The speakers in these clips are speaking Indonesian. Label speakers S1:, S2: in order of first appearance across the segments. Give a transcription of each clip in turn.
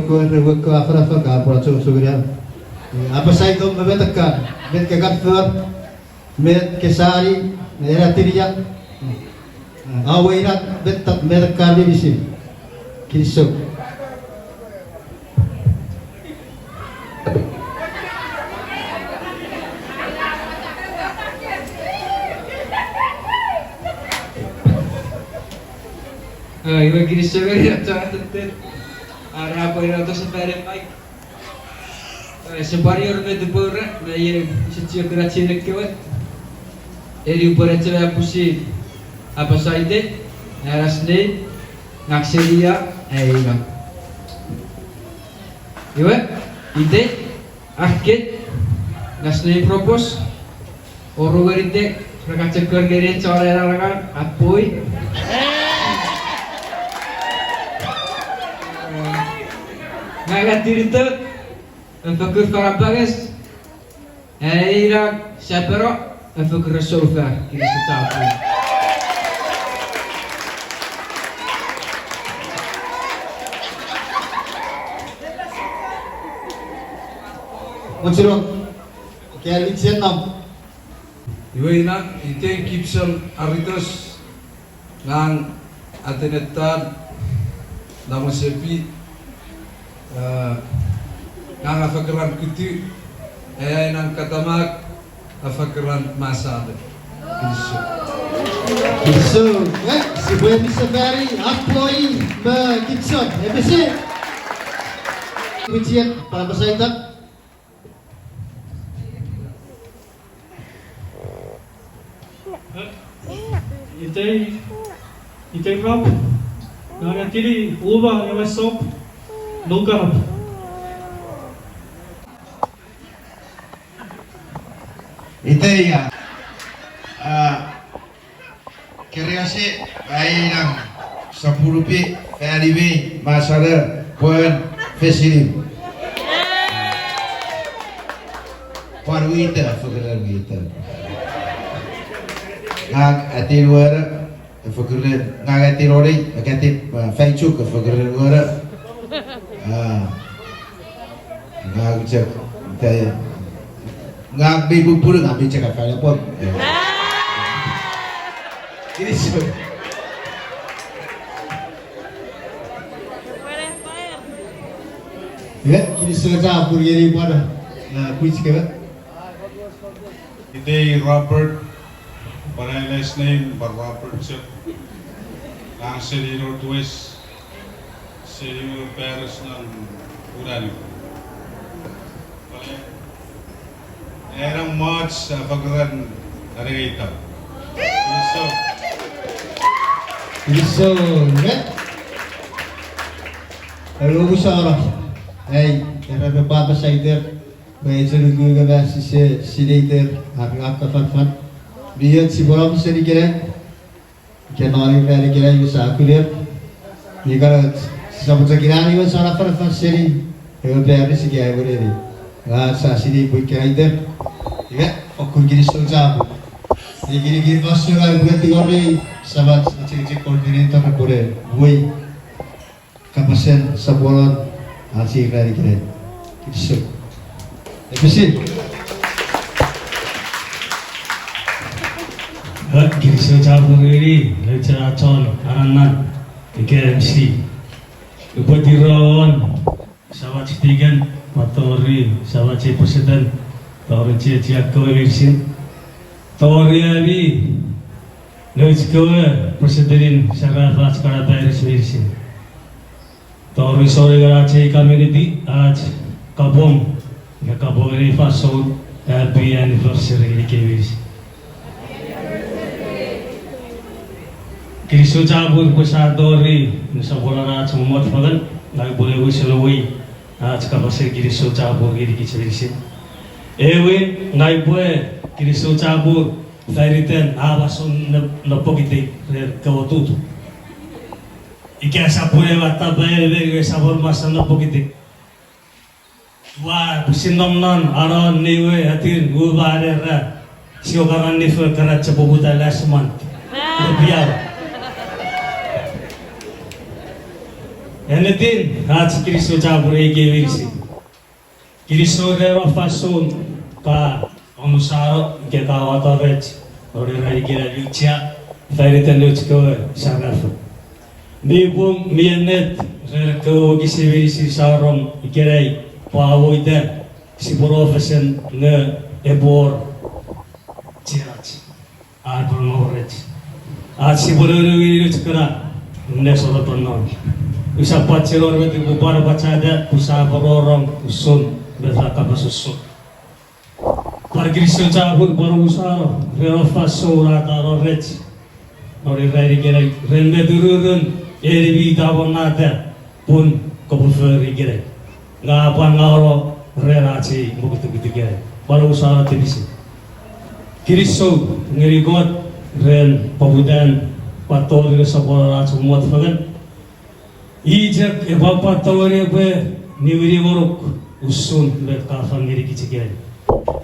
S1: ko afra ka pro chu sugrian apa sai to mebetakkan met ke gafur met ke sari era tiriya awairat betak metakkan di sini kisuk
S2: Iba kisuk ya tuh Ara po ina to sa pere mai. Superior me dupora, na ye sitio grazie ne kewet. Eri upora cewa pusi apa saide, arasne ngakseria ina. Iwe ide arket nasne propos oro werite rakace kergere cara rakan apoi. Ngagat dirito, fakur farabagas, Irak sapero, fakur sofa, ini setapu.
S1: Muncul, kaya lihat nam.
S3: Iwe ina ite kipsel aritos nang atenetan namun sepi nang afakran kutu nang katamak afakran masada
S1: Kisuk, si boleh bisa beri employee berkisuk, betul? Ujian para peserta.
S4: Itay rap, nangatili uba yung sop, lugar.
S5: Itay kreasi ayam 10 rupiah kali masalah poin fesilim. Parwita fakir kita. Ngak atir wara fakir ngak atir ori akatir faicuk fakir wara. Ngak cek taya. Ngak bibu pura ngak bicara kaya pun. Ini sih.
S1: Ya, kini sudah burgeri pada kuis kena.
S6: Today Robert, but my last name but Robert Chip. Ang City Northwest, City Paris ng Rànin. Erang March sa pagkakan narigita.
S1: So, ya. Lalu usaha. Hey, karena beberapa sider, baik juga bahasa sider, agak kafan. Biar si bola bisa dikira, kenali dikira bisa akulir. Jika sampai kira ini masalah kafan seri, kalau biar si kaya boleh. Saya sini buat kira itu, ya, aku gini setuju. Gini masuk lagi buat tiga hari, sahabat cek koordinator boleh, buat Kapasen sebulan hasil dari kita, kisah. Efisien.
S4: Kisah cabang ini, leceh acol, anak, KMC. Buat dirawan, sahabat citigan, motori, sahabat presiden, tahun cia koalisi. Tori abi, leceh presiden syarafat sekarang Paris versi. Tori sore geraci community, आज kabung, ya kabung ini fasol, happy anniversary ini kewis. Kisah cabur besar Tori, nusa bola raja memot fagan, lagi boleh wiselui, आज Kapasen kisah cabur ini kewis. Ewe, ngai boleh kisah cabur, fairitan awasun napokiti kawatutu. Ika sapure wata bayar beri sabor masan napokiti. Wah, businom non aron niwe hatin gua ada siokaran nifu karena cepubuta last month. Biar. Enetin hats Kristo cabur egevirsi. Kristo rero fasun ka onusaro getawata vech orera igera lucia feriten luchko sagafu. Mibum mienet rerko gisivisi sarom igerei pawoide si profesen ne ebor chirach arbor norech. Si borori luchkara Nesopwonon. Usa paciror betu bubar bacada usa bororong usun beraka basusun. Pargriso cabut baru usaro rero faso rata rorech. Ori rari gerai rende dururun eri bita bonata pun kobuferi gerai. Ngapa ngaro relaci begitu begitu gerai. Baru usaro tebisi. Kristo ngerigot ren pabudan patol ke sekolah semua teman. Ijak bapak tawari be niwiri gorok usun bet kafan ngeri kicikian.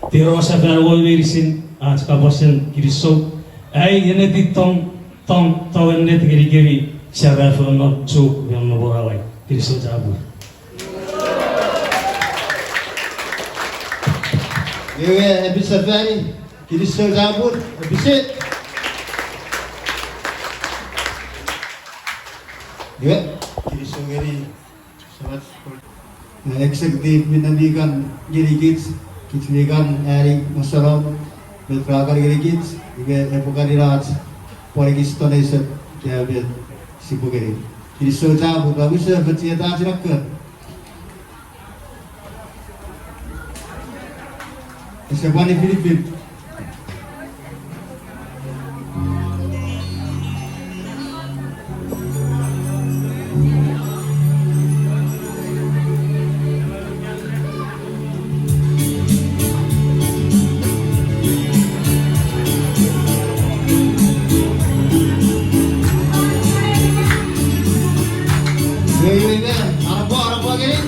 S4: Tirosa berwol wirisin आज Kapasen Kristo ai ene tong tawen net geri geri syaraf no cuk yang noborawai Kristo cabur.
S1: Yewe ebisafari Kristo cabur ebisit. Yewe Kristo geri salat eksekutif minamikan geri kids kidslikan eri masalam betragar geri kids ibe epokari rat Kristo nesa kaya be sipo geri Kristo cabur bagus bercita silakan. Siapa ni Filipin? Apa gini?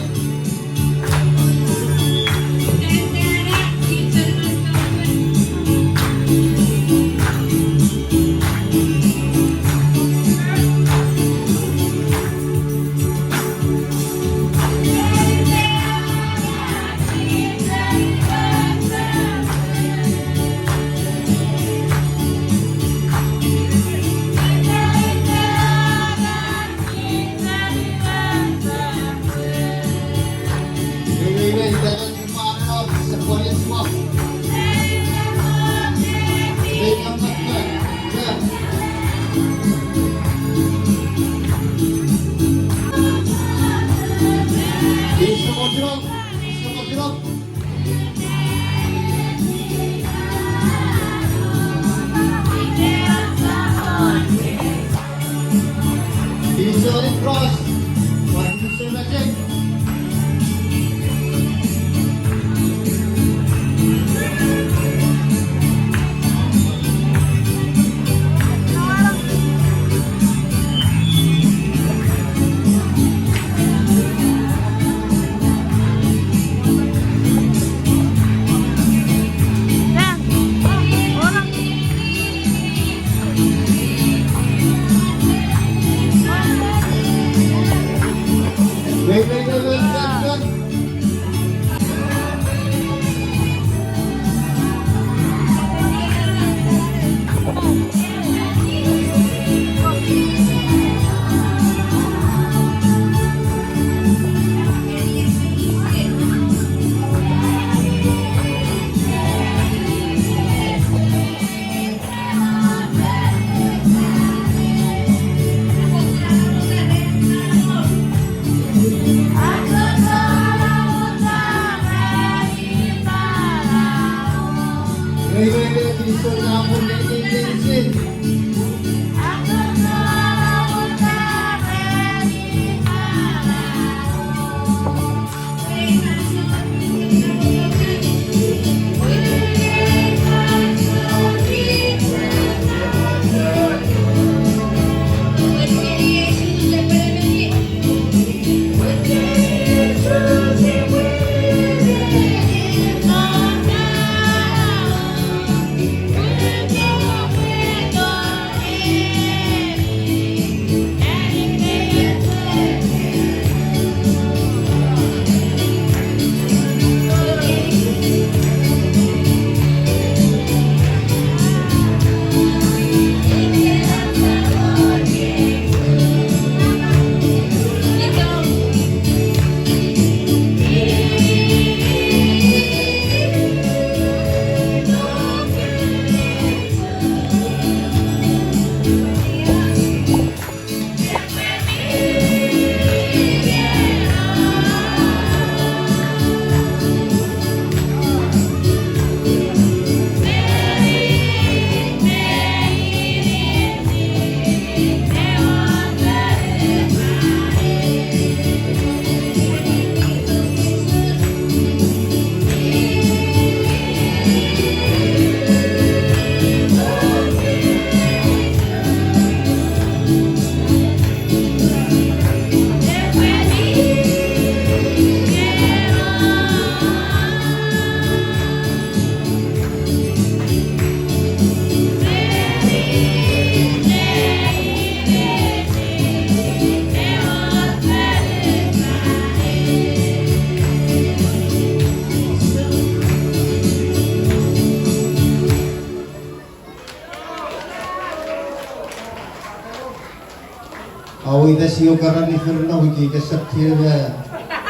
S1: ida siyo karena ni firna wiki kesat dia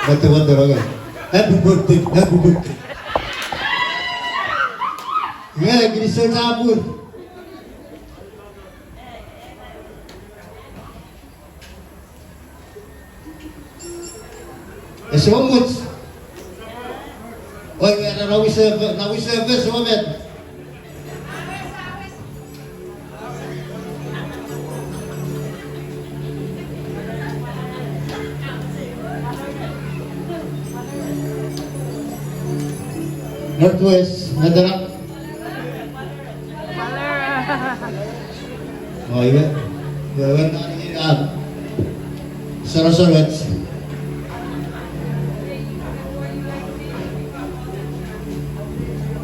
S1: betul-betul orang. Happy birthday. Ya, gini secabut. Semut. Oh, ada nawi servis semua bet. Northwest, Nadarak. Oh iya, bawan ini Sarasawat.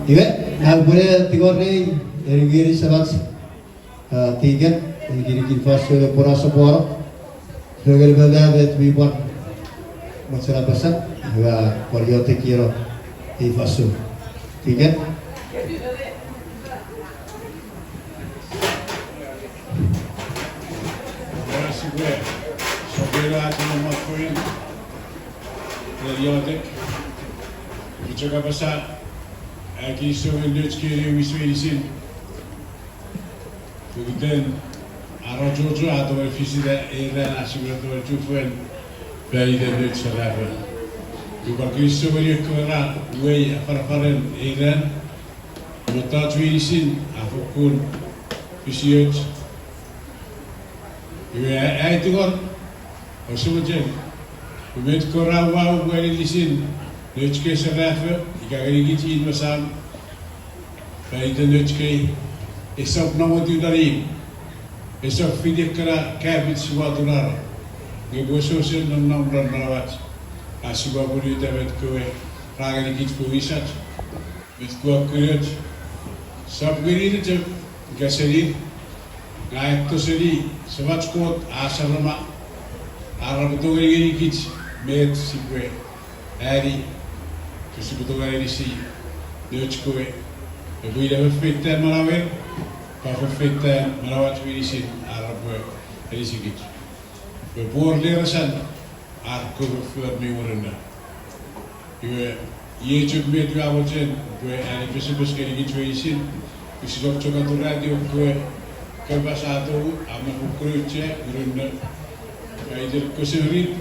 S1: Iya, nah boleh tiga hari dari giri sahabat tiga dari giri kifas ke pura sepora, sebagai bagai bibuat masalah besar, ya politik kira kifas tiga.
S6: Kapasen aqui sou eu que queria me sugerir. Porque a rojojo a do ofício da era nacional do Tufel para ir de Sarava. E porque isso eu que era way para Iran, botar tuisin a focul fisiot. E aí tu agora o seu jeito. O medo corava o ele disse Nutske Sarava, ik ga er iets in me samen. Bij de Nutske is ook nog wat u daarin. Is ook vind ik kabits wat u daar. Ik was zo zin om nog naar wat. Als je wat voor u daar met koe, vraag ik iets voor wisat. Met koe kunt. Sap geriet het, gaserin. Ga ik tussen zwart koot, asarama. Arab toch ik iets met sikwe. Eri. Kasi betul kali si Nutske. Ibu ida berfitnah malawin, kau berfitnah malawat wirisin Arab wirisin. Bebor lerasan aku berfirman miurna. Ye cuk betu awajen, gue ani besok kali gitu wirisin. Besok coba tu radio gue kebasa tu, amat ukruce urna. Kaider kuserit,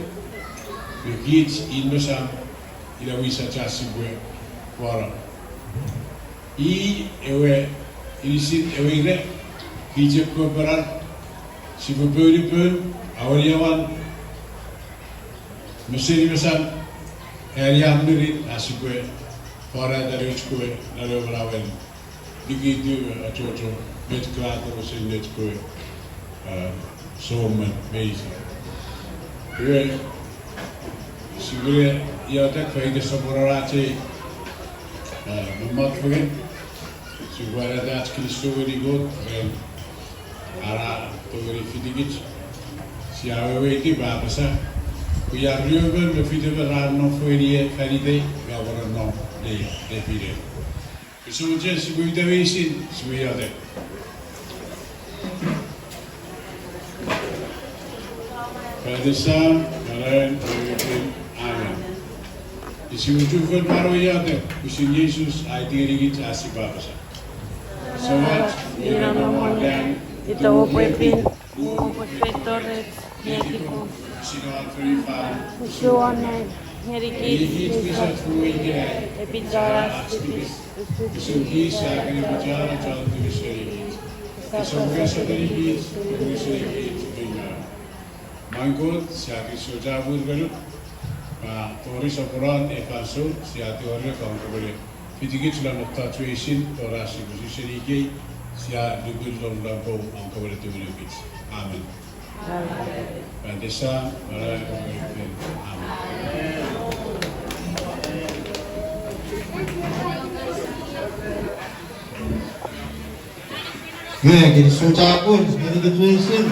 S6: begits in besam. Ila wisa chasi gue wara. Ewe irisit ewe ire hijab ko beran si bebeli pun awaliawan mesin mesan harian mirit asi gue wara dari gue dari berawen begitu coco bet kreator mesin bet gue somen bezi. Ewe si gue ya tak faida saborarace memot pengen supaya ada Kristo ini god ara togri fidigit si awe itu bahasa kuya riuben le fide berano fuerie faride gavorno le fide itu je si gue itu wisin si gue ada pada sam kalian amen. Isi ujung baru ya deh, isi Yesus aidi kita asih bahasa. Sobat, ira nomordan,
S7: itu opepin, opetores, medico,
S6: sinoan purifan,
S7: usuanan, herikis,
S6: bisa fuinya,
S7: epidaras,
S6: isuki saya kena bicara jalan tulis ini. Semoga sedikit tulis ini juga. Mangkut saya kisah berbalik. Tori sokoran efanso siati orre kaum kebele. Fitigit sudah nokta tuisin torasi posisi ini sia dugul dom lampu ang kebele tujuh bit. Amin. Bandesa malah kebele. Amin.
S1: Ya, jadi suca pun, jadi tuisin.